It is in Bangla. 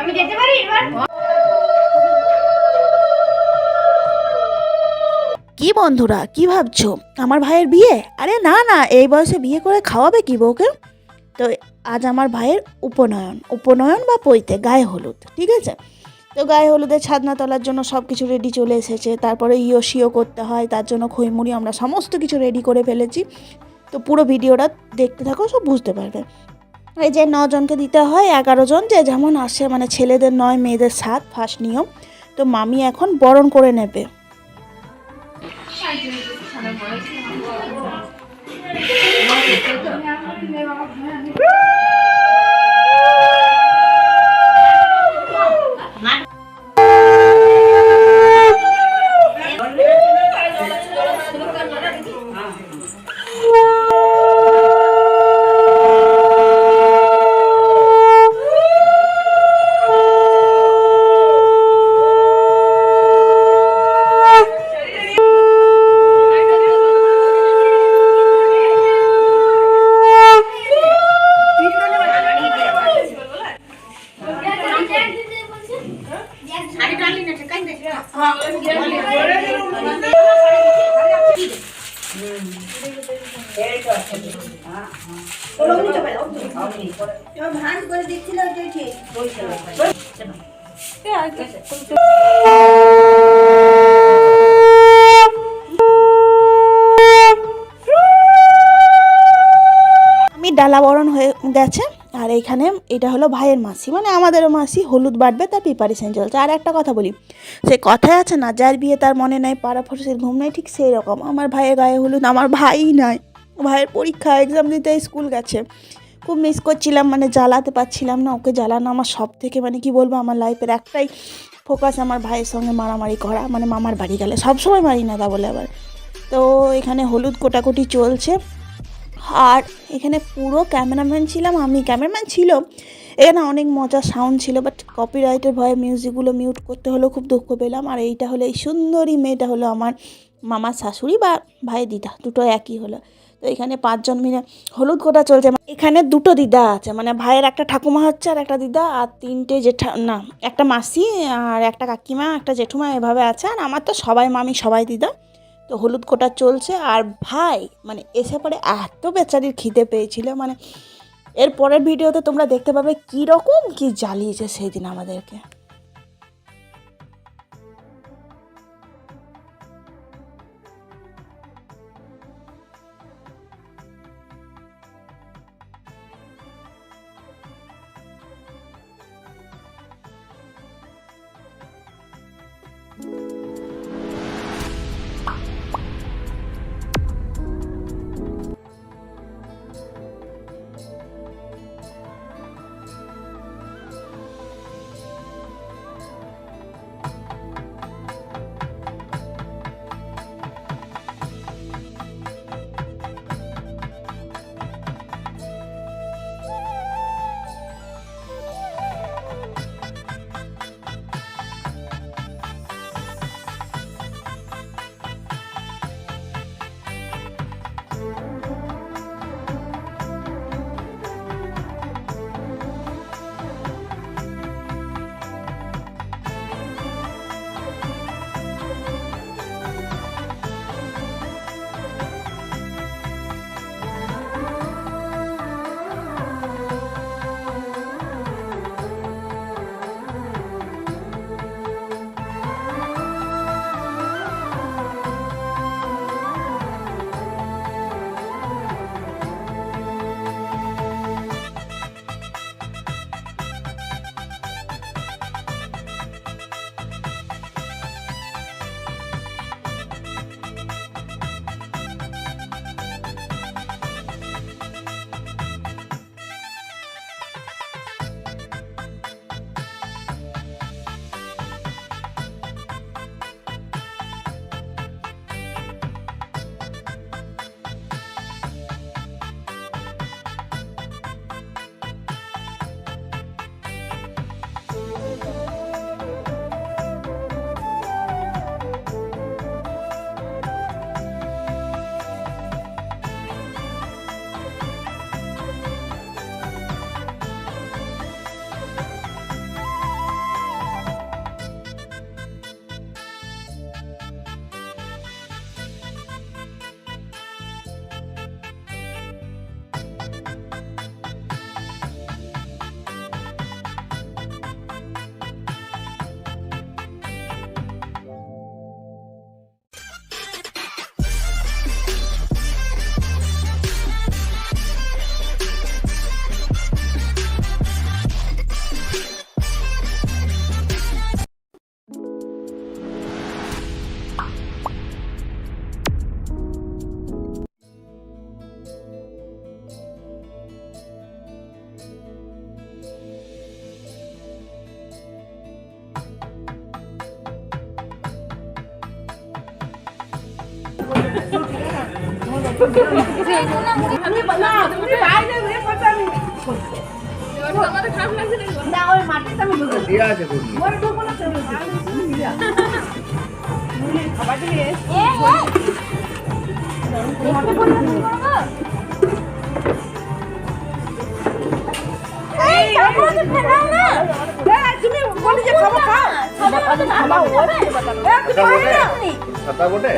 আমি যেতে পারি এবার। কি বন্ধুরা, কি ভাবছো আমার ভাইয়ের বিয়ে? আরে না না, এই বয়সে বিয়ে করে খাওয়াবে কি বউকে? তো আজ আমার ভাইয়ের উপনয়ন বা পৈতে গায়ে হলুদ, ঠিক আছে? তো গায়ে হলুদের ছাদনা তোলার জন্য সব কিছু রেডি চলে এসেছে। তারপরে ইয়ো করতে হয়, তার জন্য খইমুড়ি আমরা সমস্ত কিছু রেডি করে ফেলেছি। তো পুরো ভিডিওটা দেখতে থাকো, সব বুঝতে পারবে। এই যে 9 জনকে দিতে হয়, 11 জন যে যেমন আসে, মানে ছেলেদের 9 মেয়েদের 7, ফার্স্ট নিয়ম। তো মামি এখন বরণ করে নেবে। ডালা বরণ হয়ে গেছে। আর এইখানে এটা হলো ভাইয়ের মাসি, মানে আমাদেরও মাসি, হলুদ বাটবে, তার প্রিপারেশন চলছে। আর একটা কথা বলি, সে কথায় আছে না, যার বিয়ে তার মনে নাই, পাড়া ফরসের ঘুম নাই, ঠিক সেই রকম আমার ভাইয়ের গায়ে হলুদ। আমার ভাই নাই, ভাইয়ের পরীক্ষা, এক্সাম দিতে স্কুল গেছে। খুব মিস করছিলাম, মানে জ্বালাতে পারছিলাম না ওকে। জ্বালানো আমার সব থেকে, মানে কি বলবো, আমার লাইফের একটাই ফোকাস আমার ভাইয়ের সঙ্গে মারামারি করা। মানে মামার বাড়ি গেলে সবসময় মারি না, তা বলে আবার। তো এখানে হলুদ কোটাকুটি চলছে। আর এখানে পুরো ক্যামেরাম্যান ছিলাম আমি, ক্যামেরাম্যান ছিল। এখানে অনেক মজার সাউন্ড ছিল, বাট কপিরাইটের ভয়ে মিউজিকগুলো মিউট করতে হলো, খুব দুঃখ পেলাম। আর এইটা হলো, এই সুন্দরী মেয়েটা হলো আমার মামার শাশুড়ি বা ভাইয়ের দিদা, দুটো একই হলো। তো এখানে 5 জন মিলে হলুদ কোটা চলছে। এখানে 2টো দিদা আছে, মানে ভাইয়ের একটা ঠাকুমা হচ্ছে আর একটা দিদা, আর 3টে না, একটা মাসি আর একটা কাকিমা, একটা জেঠুমা, এভাবে আছে। আর আমার তো সবাই মামি, সবাই দিদা। তো হলুদ কোটা চলছে। আর ভাই মানে এসে পরে এত বেচারির খিদে পেয়েছিল, মানে এর পরের ভিডিওতে তোমরা দেখতে পাবে কীরকম কি জ্বালিয়েছে সেই দিন আমাদেরকে। না ওই মাটিতে আমি ঢুকবো দিয়া আছে ঘুগনি। ওরে ঢুকবো না খাবার দিয়ে তুমি বলি যে খাবো খাও ছাতা বটে?